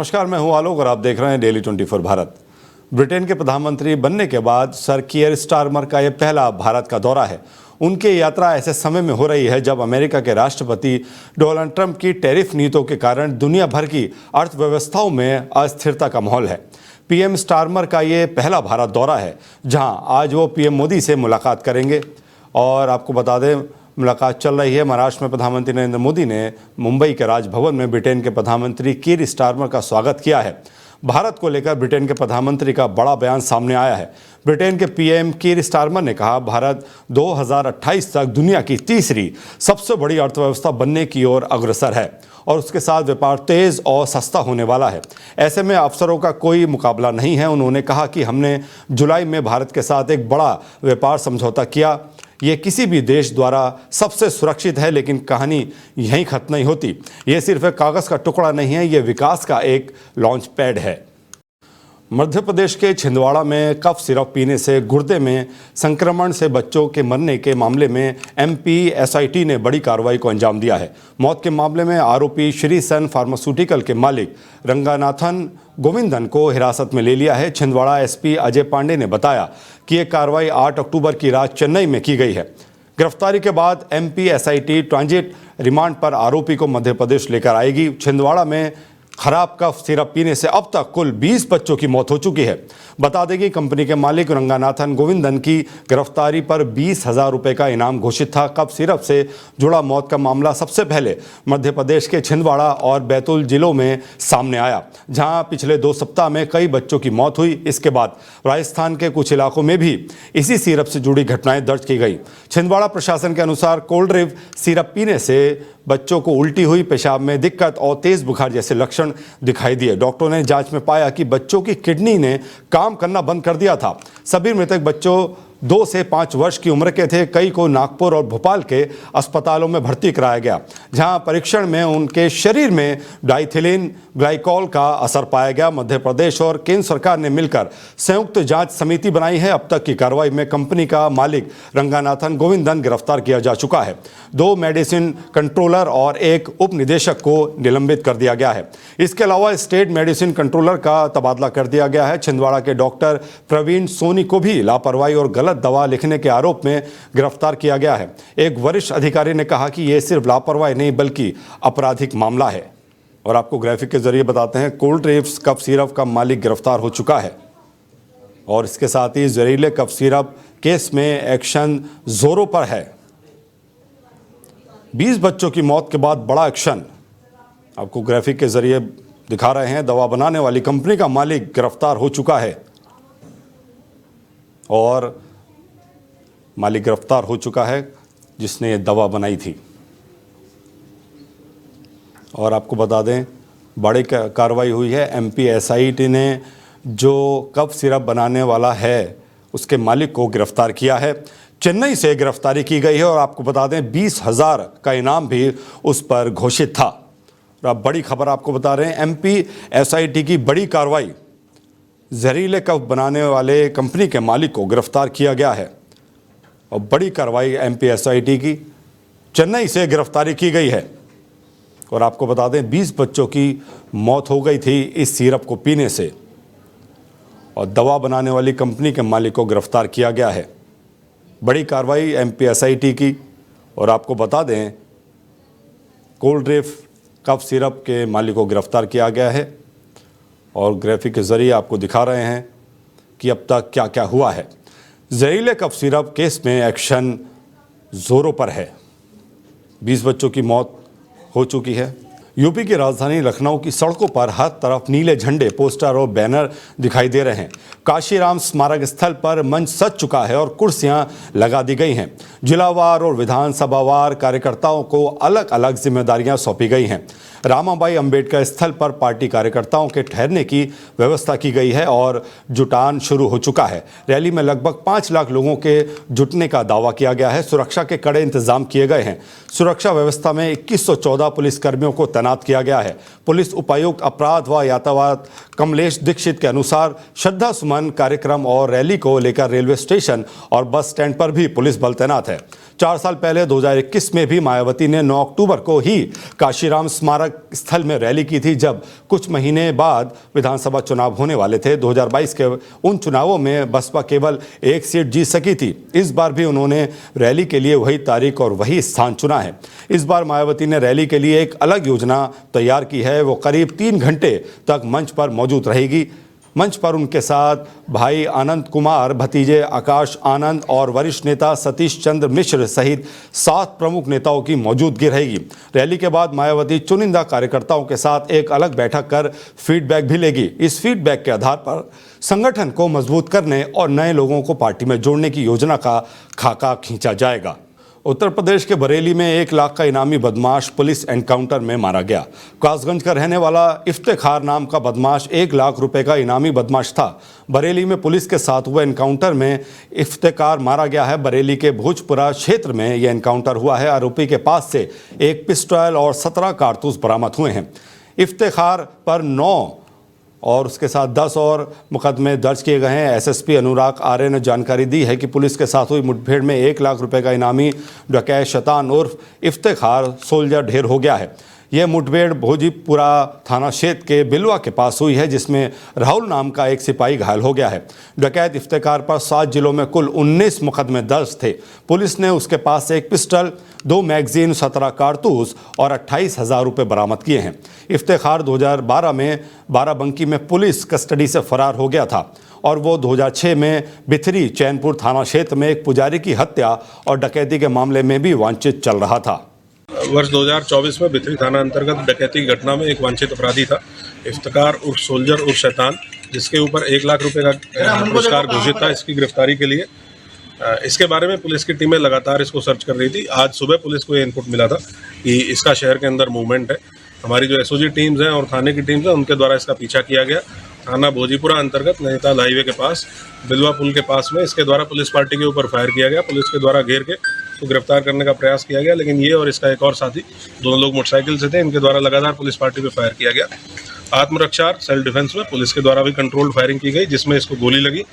नमस्कार, मैं हूं आलोक और आप देख रहे हैं डेली 24 भारत। ब्रिटेन के प्रधानमंत्री बनने के बाद सर कियर स्टारमर का यह पहला भारत का दौरा है। उनकी यात्रा ऐसे समय में हो रही है जब अमेरिका के राष्ट्रपति डोनाल्ड ट्रंप की टैरिफ नीतियों के कारण दुनिया भर की अर्थव्यवस्थाओं में अस्थिरता का माहौल है। पीएम स्टारमर का ये पहला भारत दौरा है, जहां आज वो पीएम मोदी से मुलाकात करेंगे। और आपको बता दें, मुलाकात चल रही है। महाराष्ट्र में प्रधानमंत्री नरेंद्र मोदी ने मुंबई के राजभवन में ब्रिटेन के प्रधानमंत्री कियर स्टारमर का स्वागत किया है। भारत को लेकर ब्रिटेन के प्रधानमंत्री का बड़ा बयान सामने आया है। ब्रिटेन के पीएम कियर स्टारमर ने कहा, भारत 2028 तक दुनिया की तीसरी सबसे बड़ी अर्थव्यवस्था बनने की ओर अग्रसर है और उसके साथ व्यापार तेज और सस्ता होने वाला है। ऐसे में अवसरों का कोई मुकाबला नहीं है। उन्होंने कहा कि हमने जुलाई में भारत के साथ एक बड़ा व्यापार समझौता किया। ये किसी भी देश द्वारा सबसे सुरक्षित है, लेकिन कहानी यहीं खत्म नहीं होती। ये सिर्फ एक कागज़ का टुकड़ा नहीं है, ये विकास का एक लॉन्च पैड है। मध्य प्रदेश के छिंदवाड़ा में कफ सिरप पीने से गुर्दे में संक्रमण से बच्चों के मरने के मामले में MPSIT ने बड़ी कार्रवाई को अंजाम दिया है। मौत के मामले में आरोपी श्री सन फार्मास्यूटिकल के मालिक रंगानाथन गोविंदन को हिरासत में ले लिया है। छिंदवाड़ा SP अजय पांडे ने बताया कि यह कार्रवाई 8 अक्टूबर की रात चेन्नई में की गई है। गिरफ्तारी के बाद MPSIT ट्रांजिट रिमांड पर आरोपी को मध्य प्रदेश लेकर आएगी। छिंदवाड़ा में खराब कफ सिरप पीने से अब तक कुल 20 बच्चों की मौत हो चुकी है। बता दें कि कंपनी के मालिक रंगानाथन गोविंदन की गिरफ्तारी पर 20,000 रुपये का इनाम घोषित था। कफ सिरप से जुड़ा मौत का मामला सबसे पहले मध्य प्रदेश के छिंदवाड़ा और बैतूल जिलों में सामने आया, जहां पिछले 2 सप्ताह में कई बच्चों की मौत हुई। इसके बाद राजस्थान के कुछ इलाकों में भी इसी सिरप से जुड़ी घटनाएं दर्ज की गई। छिंदवाड़ा प्रशासन के अनुसार कोल्ड ड्रिप सिरप पीने से बच्चों को उल्टी हुई, पेशाब में दिक्कत और तेज बुखार जैसे लक्षण दिखाई दिए। डॉक्टरों ने जांच में पाया कि बच्चों की किडनी ने काम करना बंद कर दिया था। सभी मृतक बच्चों 2 से 5 वर्ष की उम्र के थे। कई को नागपुर और भोपाल के अस्पतालों में भर्ती कराया गया, जहां परीक्षण में उनके शरीर में डाइथिलीन ग्लाइकॉल का असर पाया गया। मध्य प्रदेश और केंद्र सरकार ने मिलकर संयुक्त जांच समिति बनाई है। अब तक की कार्रवाई में कंपनी का मालिक रंगानाथन गोविंदन गिरफ्तार किया जा चुका है। 2 मेडिसिन कंट्रोलर और 1 उप निदेशक को निलंबित कर दिया गया है। इसके अलावा स्टेट मेडिसिन कंट्रोलर का तबादला कर दिया गया है। छिंदवाड़ा के डॉक्टर प्रवीण सोनी को भी लापरवाही और गलत दवा लिखने के आरोप में गिरफ्तार किया गया है। एक वरिष्ठ अधिकारी ने कहा कि यह सिर्फ लापरवाही नहीं बल्कि आपराधिक मामला है। और आपको ग्राफिक के जरिए बताते हैं, कोल्ड ड्रिप्स कफ सिरप का मालिक गिरफ्तार हो चुका है और इसके साथ ही जहरीले कफ सिरप केस में एक्शन जोरों पर है। 20 बच्चों की मौत के बाद बड़ा एक्शन आपको ग्राफिक के जरिए दिखा रहे हैं। दवा बनाने वाली कंपनी का मालिक गिरफ्तार हो चुका है और मालिक गिरफ्तार हो चुका है जिसने ये दवा बनाई थी। और आपको बता दें, बड़ी कार्रवाई हुई है। MPSIT ने जो कफ सिरप बनाने वाला है उसके मालिक को गिरफ्तार किया है। चेन्नई से गिरफ्तारी की गई है और आपको बता दें 20,000 का इनाम भी उस पर घोषित था। और अब बड़ी खबर आपको बता रहे हैं, MPSIT की बड़ी कार्रवाई, जहरीले कफ बनाने वाले कंपनी के मालिक को गिरफ्तार किया गया है। और बड़ी कार्रवाई MPSIT की, चेन्नई से गिरफ्तारी की गई है। और आपको बता दें 20 बच्चों की मौत हो गई थी इस सिरप को पीने से और दवा बनाने वाली कंपनी के मालिक को गिरफ्तार किया गया है। बड़ी कार्रवाई MPSIT की। और आपको बता दें, कोल्ड ड्रिप कफ सिरप के मालिक को गिरफ्तार किया गया है और ग्राफिक के जरिए आपको दिखा रहे हैं कि अब तक क्या क्या हुआ है। जहरीले कफ सिरप केस में एक्शन जोरों पर है। 20 बच्चों की मौत हो चुकी है। यूपी की राजधानी लखनऊ की सड़कों पर हर तरफ नीले झंडे, पोस्टर और बैनर दिखाई दे रहे हैं। काशीराम स्मारक स्थल पर मंच सज चुका है और कुर्सियां लगा दी गई हैं। जिलावार और विधानसभावार कार्यकर्ताओं को अलग अलग जिम्मेदारियां सौंपी गई हैं। रामाबाई अंबेडकर स्थल पर पार्टी कार्यकर्ताओं के ठहरने की व्यवस्था की गई है और जुटान शुरू हो चुका है। रैली में लगभग 5 लाख लोगों के जुटने का दावा किया गया है। सुरक्षा के कड़े इंतजाम किए गए हैं। सुरक्षा व्यवस्था में 2114 पुलिसकर्मियों को तैनात किया गया है। पुलिस उपायुक्त अपराध व यातायात कमलेश दीक्षित के अनुसार श्रद्धा सुमन कार्यक्रम और रैली को लेकर रेलवे स्टेशन और बस स्टैंड पर भी पुलिस बल तैनात है। 4 साल पहले 2021 में भी मायावती ने 9 अक्टूबर को ही काशीराम स्मारक स्थल में रैली की थी, जब कुछ महीने बाद विधानसभा चुनाव होने वाले थे। 2022 के उन चुनावों में बसपा केवल 1 सीट जीत सकी थी। इस बार भी उन्होंने रैली के लिए वही तारीख और वही स्थान चुना है। इस बार मायावती ने रैली के लिए एक अलग योजना तैयार की है। वो करीब 3 घंटे तक मंच पर मौजूद रहेगी। मंच पर उनके साथ भाई आनंद कुमार, भतीजे आकाश आनंद और वरिष्ठ नेता सतीश चंद्र मिश्र सहित 7 प्रमुख नेताओं की मौजूदगी रहेगी। रैली के बाद मायावती चुनिंदा कार्यकर्ताओं के साथ एक अलग बैठक कर फीडबैक भी लेगी। इस फीडबैक के आधार पर संगठन को मजबूत करने और नए लोगों को पार्टी में जोड़ने की योजना का खाका खींचा जाएगा। उत्तर प्रदेश के बरेली में 1 लाख का इनामी बदमाश पुलिस एनकाउंटर में मारा गया। कासगंज का रहने वाला इफ्तेखार नाम का बदमाश 1 लाख रुपए का इनामी बदमाश था। बरेली में पुलिस के साथ हुए एनकाउंटर में इफ्तेखार मारा गया है। बरेली के भोजपुरा क्षेत्र में यह एनकाउंटर हुआ है। आरोपी के पास से एक पिस्टल और 17 कारतूस बरामद हुए हैं। इफ्तेखार पर 9 और उसके साथ 10 और मुकदमे दर्ज किए गए हैं। एसएसपी अनुराग आर्य ने जानकारी दी है कि पुलिस के साथ हुई मुठभेड़ में 1 लाख रुपए का इनामी डकैत शैतान उर्फ इफ्तेखार सोल्जर ढेर हो गया है। यह मुठभेड़ भोजीपुरा थाना क्षेत्र के बिलवा के पास हुई है, जिसमें राहुल नाम का एक सिपाही घायल हो गया है। डकैत इफ्तेखार पर 7 जिलों में कुल 19 मुकदमे दर्ज थे। पुलिस ने उसके पास से एक पिस्टल, 2 मैगजीन, 17 कारतूस और 28,000 रुपये बरामद किए हैं। इफ्तेखार 2012 में बाराबंकी में पुलिस कस्टडी से फरार हो गया था और वो 2006 में बिथरी चैनपुर थाना क्षेत्र में एक पुजारी की हत्या और डकैती के मामले में भी वांछित चल रहा था। वर्ष 2024 में बिथरी थाना अंतर्गत डकैती की घटना में एक वांछित अपराधी था, इफ्तिकार उर्फ सोल्जर उर्फ शैतान, जिसके ऊपर 1 लाख रुपए का पुरस्कार घोषित था इसकी गिरफ्तारी के लिए। इसके बारे में पुलिस की टीमें लगातार इसको सर्च कर रही थी। आज सुबह पुलिस को ये इनपुट मिला था कि इसका शहर के अंदर मूवमेंट है। हमारी जो एसओजी टीम्स हैं और थाने की टीम्स हैं, उनके द्वारा इसका पीछा किया गया। थाना भोजीपुरा अंतर्गत नैनीताल हाईवे के पास बिलवा पुल के पास में इसके द्वारा पुलिस पार्टी के ऊपर फायर किया गया। पुलिस के द्वारा घेर के उसको गिरफ्तार करने का प्रयास किया गया, लेकिन ये और इसका एक और साथी, दोनों लोग मोटरसाइकिल से थे, इनके द्वारा लगातार पुलिस पार्टी पे फायर किया गया। आत्मरक्षा सेल्फ डिफेंस में पुलिस के द्वारा भी कंट्रोल्ड फायरिंग की गई, जिसमें इसको गोली लगी।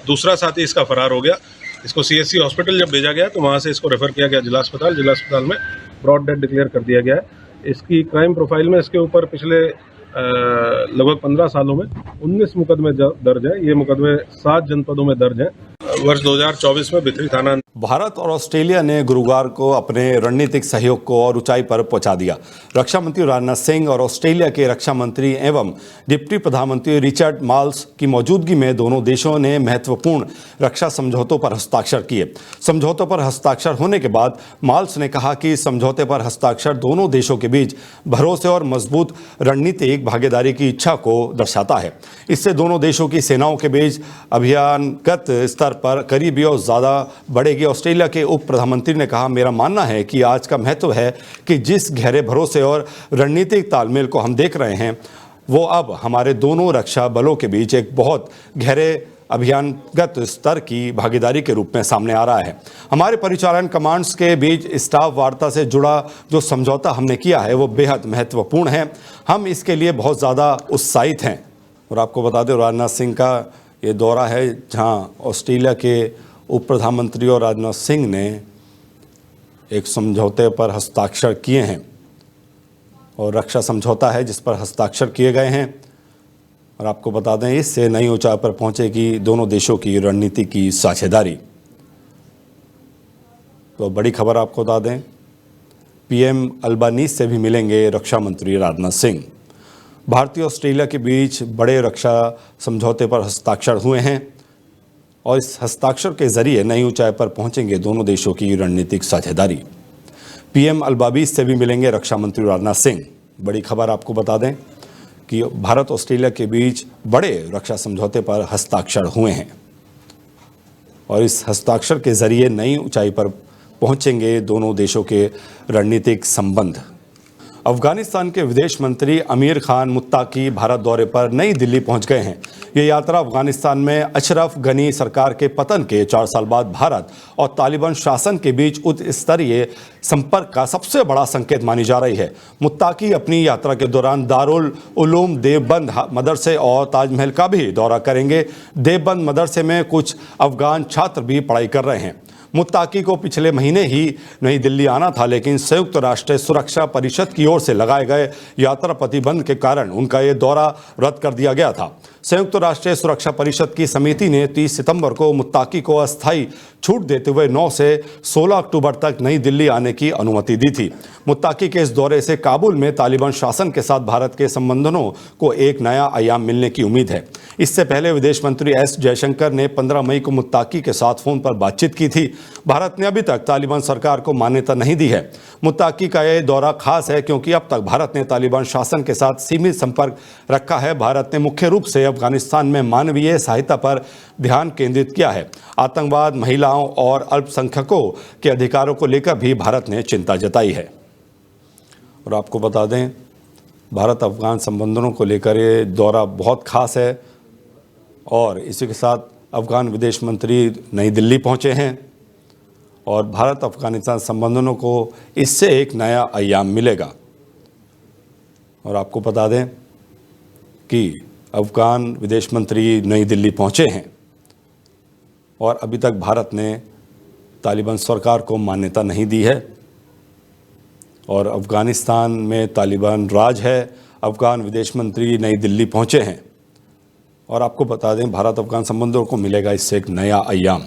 दूसरा साथी इसका फरार हो गया। इसको सीएससी हॉस्पिटल जब भेजा गया तो वहाँ से इसको रेफर किया गया जिला अस्पताल में ब्रॉड डेड डिक्लेयर कर दिया गया है। इसकी क्राइम प्रोफाइल में इसके ऊपर पिछले लगभग 15 सालों में 19 मुकदमे दर्ज हैं। ये मुकदमे 7 जनपदों में दर्ज हैं। वर्ष 2024 में बिथरी थाना। भारत और ऑस्ट्रेलिया ने गुरुवार को अपने रणनीतिक सहयोग को और ऊंचाई पर पहुंचा दिया। रक्षा मंत्री राजनाथ सिंह और ऑस्ट्रेलिया के रक्षा मंत्री एवं डिप्टी प्रधानमंत्री रिचर्ड माल्स की मौजूदगी में दोनों देशों ने महत्वपूर्ण रक्षा समझौतों पर हस्ताक्षर किए। समझौतों पर हस्ताक्षर होने के बाद माल्स ने कहा कि समझौते पर हस्ताक्षर दोनों देशों के बीच भरोसे और मजबूत रणनीतिक भागीदारी की इच्छा को दर्शाता है। इससे दोनों देशों की सेनाओं के बीच अभियानगत स्तर पर करीबी और ज़्यादा बढ़ेगी। ऑस्ट्रेलिया के उप प्रधानमंत्री ने कहा, मेरा मानना है कि आज का महत्व है कि जिस गहरे भरोसे और रणनीतिक तालमेल को हम देख रहे हैं, वो अब हमारे दोनों रक्षा बलों के बीच एक बहुत गहरे अभियानगत स्तर की भागीदारी के रूप में सामने आ रहा है। हमारे परिचालन कमांड्स के बीच स्टाफ वार्ता से जुड़ा जो समझौता हमने किया है वो बेहद महत्वपूर्ण है। हम इसके लिए बहुत ज़्यादा उत्साहित हैं। और आपको बता दें, राजनाथ सिंह का ये दौरा है जहां ऑस्ट्रेलिया के उप प्रधानमंत्री और राजनाथ सिंह ने एक समझौते पर हस्ताक्षर किए हैं और रक्षा समझौता है जिस पर हस्ताक्षर किए गए हैं। और आपको बता दें, इससे नई ऊंचाई पर पहुंचेगी दोनों देशों की रणनीति की साझेदारी। तो बड़ी खबर आपको बता दें, पीएम अल्बानीज से भी मिलेंगे रक्षा मंत्री राजनाथ सिंह। भारतीय ऑस्ट्रेलिया के बीच बड़े रक्षा समझौते पर हस्ताक्षर हुए हैं और इस हस्ताक्षर के जरिए नई ऊंचाई पर पहुंचेंगे दोनों देशों की रणनीतिक साझेदारी। पीएम अल्बानीज से भी मिलेंगे रक्षा मंत्री राजनाथ सिंह। बड़ी खबर आपको बता दें कि भारत ऑस्ट्रेलिया के बीच बड़े रक्षा समझौते पर हस्ताक्षर हुए हैं और इस हस्ताक्षर के जरिए नई ऊंचाई पर पहुंचेंगे दोनों देशों के रणनीतिक संबंध। अफगानिस्तान के विदेश मंत्री अमीर खान मुत्ताकी भारत दौरे पर नई दिल्ली पहुंच गए हैं। ये यात्रा अफगानिस्तान में अशरफ गनी सरकार के पतन के 4 साल बाद भारत और तालिबान शासन के बीच उच्च स्तरीय संपर्क का सबसे बड़ा संकेत मानी जा रही है। मुत्ताकी अपनी यात्रा के दौरान दारुल उलूम देवबंद मदरसे और ताजमहल का भी दौरा करेंगे। देवबंद मदरसे में कुछ अफगान छात्र भी पढ़ाई कर रहे हैं। मुत्ताकी को पिछले महीने ही नई दिल्ली आना था, लेकिन संयुक्त राष्ट्र सुरक्षा परिषद की ओर से लगाए गए यात्रा प्रतिबंध के कारण उनका ये दौरा रद्द कर दिया गया था। संयुक्त राष्ट्र सुरक्षा परिषद की समिति ने 30 सितंबर को मुत्ताकी को अस्थायी छूट देते हुए 9 से 16 अक्टूबर तक नई दिल्ली आने की अनुमति दी थी। मुत्ताकी के इस दौरे से काबुल में तालिबान शासन के साथ भारत के संबंधों को एक नया आयाम मिलने की उम्मीद है। इससे पहले विदेश मंत्री एस जयशंकर ने 15 मई को मुत्ताकी के साथ फोन पर बातचीत की थी। भारत ने अभी तक तालिबान सरकार को मान्यता नहीं दी है। मुत्ताकी का यह दौरा खास है क्योंकि अब तक भारत ने तालिबान शासन के साथ सीमित संपर्क रखा है। भारत ने मुख्य रूप से अफगानिस्तान में मानवीय सहायता पर ध्यान केंद्रित किया है। आतंकवाद, महिलाओं और अल्पसंख्यकों के अधिकारों को लेकर भी भारत ने चिंता जताई है। और आपको बता दें, भारत अफगान संबंधों को लेकर ये दौरा बहुत खास है और इसी के साथ अफगान विदेश मंत्री नई दिल्ली पहुंचे हैं और भारत अफगानिस्तान संबंधों को इससे एक नया आयाम मिलेगा। और आपको बता दें कि अफगान विदेश मंत्री नई दिल्ली पहुंचे हैं और अभी तक भारत ने तालिबान सरकार को मान्यता नहीं दी है और अफगानिस्तान में तालिबान राज है। अफगान विदेश मंत्री नई दिल्ली पहुंचे हैं और आपको बता दें, भारत अफगान संबंधों को मिलेगा इससे एक नया आयाम।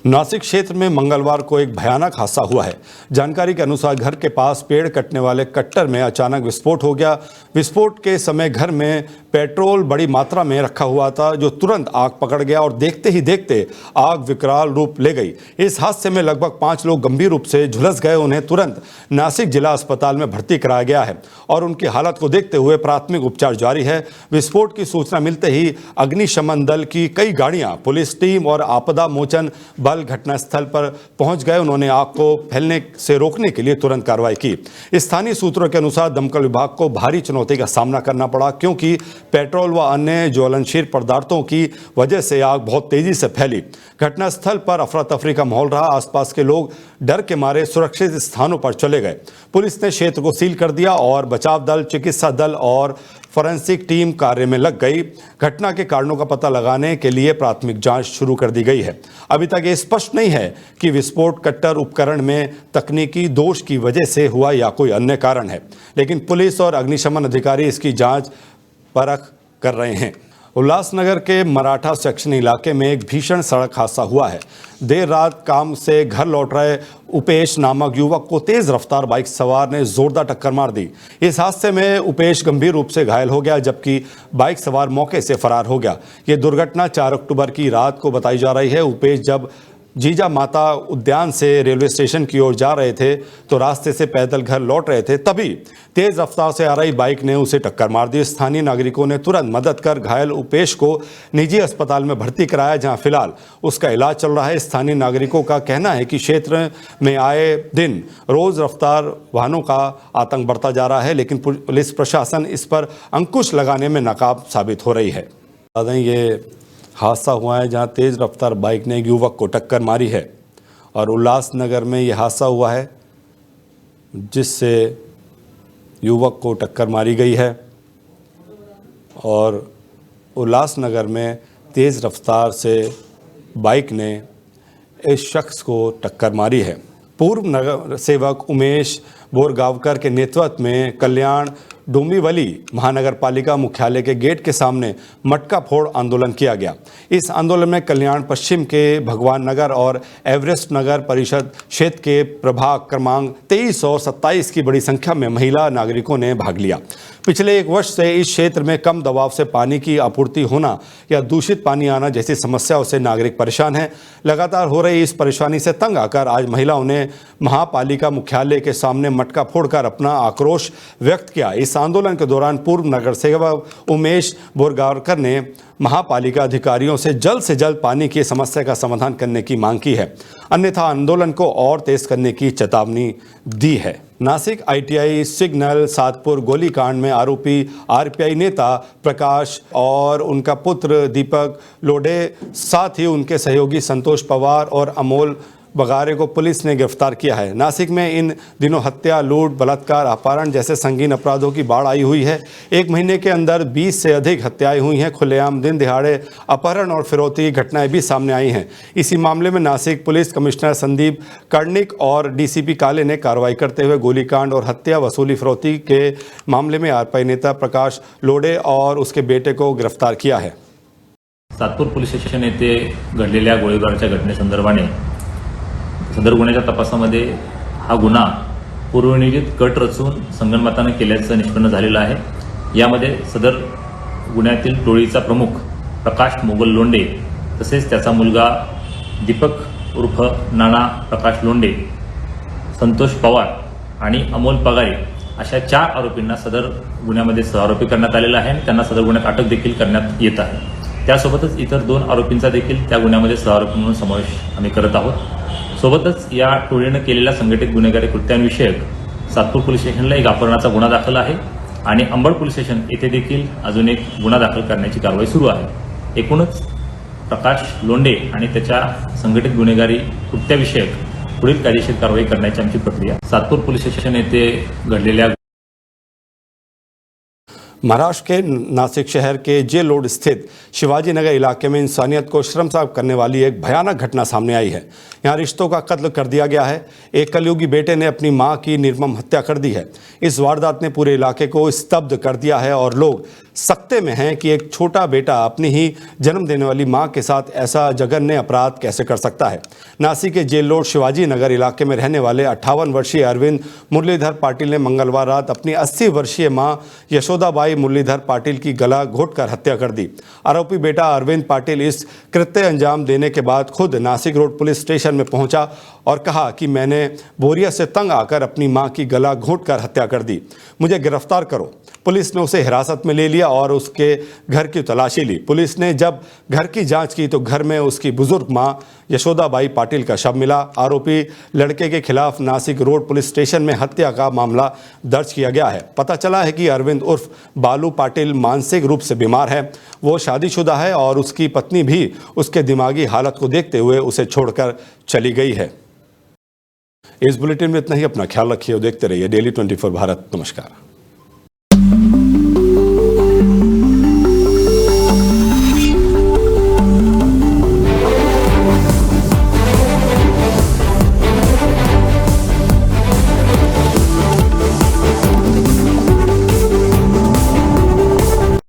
नासिक क्षेत्र में मंगलवार को एक भयानक हादसा हुआ है। जानकारी के अनुसार घर के पास पेड़ कटने वाले कट्टर में अचानक विस्फोट हो गया। विस्फोट के समय घर में पेट्रोल बड़ी मात्रा में रखा हुआ था, जो तुरंत आग पकड़ गया और देखते ही देखते आग विकराल रूप ले गई। इस हादसे में लगभग 5 लोग गंभीर रूप से झुलस गए। उन्हें तुरंत नासिक जिला अस्पताल में भर्ती कराया गया है और उनकी हालत को देखते हुए प्राथमिक उपचार जारी है। विस्फोट की सूचना मिलते ही अग्निशमन दल की कई गाड़ियां, पुलिस टीम और आपदा मोचन बल घटनास्थल पर पहुंच गए। उन्होंने आग को फैलने से रोकने के लिए तुरंत कार्रवाई की। स्थानीय सूत्रों के अनुसार दमकल विभाग को भारी चुनौती का सामना करना पड़ा क्योंकि पेट्रोल व अन्य ज्वलनशील पदार्थों की वजह से आग बहुत तेजी से फैली। घटनास्थल पर अफरा तफरी का माहौल रहा। आसपास के लोग डर के मारे सुरक्षित स्थानों पर चले गए। पुलिस ने क्षेत्र को सील कर दिया और बचाव दल, चिकित्सा दल और फॉरेंसिक टीम कार्य में लग गई। घटना के कारणों का पता लगाने के लिए प्राथमिक जांच शुरू कर दी गई है। अभी तक ये स्पष्ट नहीं है कि विस्फोट कट्टर उपकरण में तकनीकी दोष की वजह से हुआ या कोई अन्य कारण है, लेकिन पुलिस और अग्निशमन अधिकारी इसकी जांच परख कर रहे हैं। उल्लासनगर के मराठा सेक्शन इलाके में एक भीषण सड़क हादसा हुआ है। देर रात काम से घर लौट रहे उपेश नामक युवक को तेज रफ्तार बाइक सवार ने जोरदार टक्कर मार दी। इस हादसे में उपेश गंभीर रूप से घायल हो गया, जबकि बाइक सवार मौके से फरार हो गया। ये दुर्घटना 4 अक्टूबर की रात को बताई जा रही है। उपेश जब जीजा माता उद्यान से रेलवे स्टेशन की ओर जा रहे थे तो रास्ते से पैदल घर लौट रहे थे, तभी तेज रफ्तार से आ रही बाइक ने उसे टक्कर मार दी। स्थानीय नागरिकों ने तुरंत मदद कर घायल उपेश को निजी अस्पताल में भर्ती कराया, जहां फिलहाल उसका इलाज चल रहा है। स्थानीय नागरिकों का कहना है कि क्षेत्र में आए दिन रोज रफ्तार वाहनों का आतंक बढ़ता जा रहा है, लेकिन पुलिस प्रशासन इस पर अंकुश लगाने में नाकाम साबित हो रही है। ये हादसा हुआ है जहां तेज रफ्तार बाइक ने एक युवक को टक्कर मारी है और उल्लासनगर में यह हादसा हुआ है जिससे युवक को टक्कर मारी गई है और उल्लासनगर में तेज रफ्तार से बाइक ने इस शख्स को टक्कर मारी है। पूर्व नगर सेवक उमेश बोरगावकर के नेतृत्व में कल्याण डोंबिवली महानगर पालिका मुख्यालय के गेट के सामने मटका फोड़ आंदोलन किया गया। इस आंदोलन में कल्याण पश्चिम के भगवान नगर और एवरेस्ट नगर परिषद क्षेत्र के प्रभाग क्रमांक 23 और 27 की बड़ी संख्या में महिला नागरिकों ने भाग लिया। पिछले 1 वर्ष से इस क्षेत्र में कम दबाव से पानी की आपूर्ति होना या दूषित पानी आना जैसी समस्याओं से नागरिक परेशान हैं। लगातार हो रही इस परेशानी से तंग आकर आज महिलाओं ने महापालिका मुख्यालय के सामने मटका फोड़कर अपना आक्रोश व्यक्त किया। इस आंदोलन के दौरान पूर्व नगर सेवक उमेश बोरगावकर ने महापालिका अधिकारियों से जल्द पानी की समस्या का समाधान करने की मांग की है, अन्यथा आंदोलन को और तेज करने की चेतावनी दी है। नासिक ITI सिग्नल सातपुर गोलीकांड में आरोपी RPI नेता प्रकाश और उनका पुत्र दीपक लोढ़े, साथ ही उनके सहयोगी संतोष पवार और अमोल बगारे को पुलिस ने गिरफ्तार किया है। नासिक में इन दिनों हत्या, लूट, बलात्कार, अपहरण जैसे संगीन अपराधों की बाढ़ आई हुई है। एक महीने के अंदर 20 से अधिक हत्याएं हुई हैं। खुलेआम दिन दिहाड़े अपहरण और फिरौती की घटनाएं भी सामने आई हैं। इसी मामले में नासिक पुलिस कमिश्नर संदीप कर्णिक और डीसीपी काले ने कार्रवाई करते हुए गोलीकांड और हत्या, वसूली, फिरौती के मामले में आरपाई नेता प्रकाश लोढे और उसके बेटे को गिरफ्तार किया है। सातपूर पोलीस स्टेशन येथे घडलेल्या गोळीबाराच्या घटनेसंदर्भाने सदर गुन्ह्याच्या तपासामध्ये हा गुन्हा पूर्वनियोजित कट रचून संगनमताने केल्याचं निष्पन्न झालेलं आहे। यामध्ये सदर गुन्ह्यातील टोळीचा प्रमुख प्रकाश मोगल लोंढे तसेच त्याचा मुलगा दीपक उर्फ नाना प्रकाश लोंढे, संतोष पवार आणि अमोल पगारे अशा 4 आरोपींना सदर गुन्ह्यामध्ये सहआरोपी करण्यात आलेला आहे आणि त्यांना सदर गुन्ह्यात अटक देखील करण्यात येत आहे। त्यासोबतच इतर 2 आरोपींचा देखील त्या गुन्ह्यामध्ये सहआरोपी म्हणून समावेश आम्ही करत आहोत। सोबतच या टोळीने केलेल्या संघटित गुन्हेगारी कृत्यांविषयक सातपूर पोलीस स्टेशनला एक अपहरणाचा गुन्हा दाखल आहे आणि अंबड पोलीस स्टेशन येथे देखील अजून एक गुन्हा दाखल करण्याची कारवाई सुरू आहे। एकूणच प्रकाश लोंढे आणि त्याच्या संघटित गुन्हेगारी कृत्याविषयक पुढील कायदेशीर कारवाई करण्याची आमची प्रक्रिया सातपूर पोलीस स्टेशन येथे घडलेल्या महाराष्ट्र के नासिक शहर के जेल रोड स्थित शिवाजी नगर इलाके में इंसानियत को शर्मसार करने वाली एक भयानक घटना सामने आई है। यहाँ रिश्तों का कत्ल कर दिया गया है। एक कलयुगी बेटे ने अपनी मां की निर्मम हत्या कर दी है। इस वारदात ने पूरे इलाके को स्तब्ध कर दिया है और लोग सकते में हैं कि एक छोटा बेटा अपनी ही जन्म देने वाली मां के साथ ऐसा जघन्य अपराध कैसे कर सकता है। नासिक के जेल रोड शिवाजी नगर इलाके में रहने वाले 58 वर्षीय अरविंद मुरलीधर पाटिल ने मंगलवार रात अपनी 80 वर्षीय मां यशोदाबाई मुरलीधर पाटिल की गला घोंटकर हत्या कर दी। आरोपी बेटा अरविंद पाटिल इस कृत्य अंजाम देने के बाद खुद नासिक रोड पुलिस स्टेशन में पहुंचा और कहा कि मैंने बोरियत से तंग आकर अपनी मां की गला घोंटकर हत्या कर दी, मुझे गिरफ्तार करो। पुलिस ने उसे हिरासत में ले लिया और उसके घर की तलाशी ली। पुलिस ने जब घर की जांच की तो घर में उसकी बुजुर्ग मां यशोदाबाई पाटिल का शव मिला। आरोपी लड़के के खिलाफ नासिक रोड पुलिस स्टेशन में हत्या का मामला दर्ज किया गया है। पता चला है कि अरविंद उर्फ बालू पाटिल मानसिक रूप से बीमार है। वो शादीशुदा है और उसकी पत्नी भी उसके दिमागी हालत को देखते हुए उसे छोड़कर चली गई है। इस बुलेटिन में इतना ही। अपना ख्याल रखिए और देखते रहिए डेली 24 भारत। नमस्कार।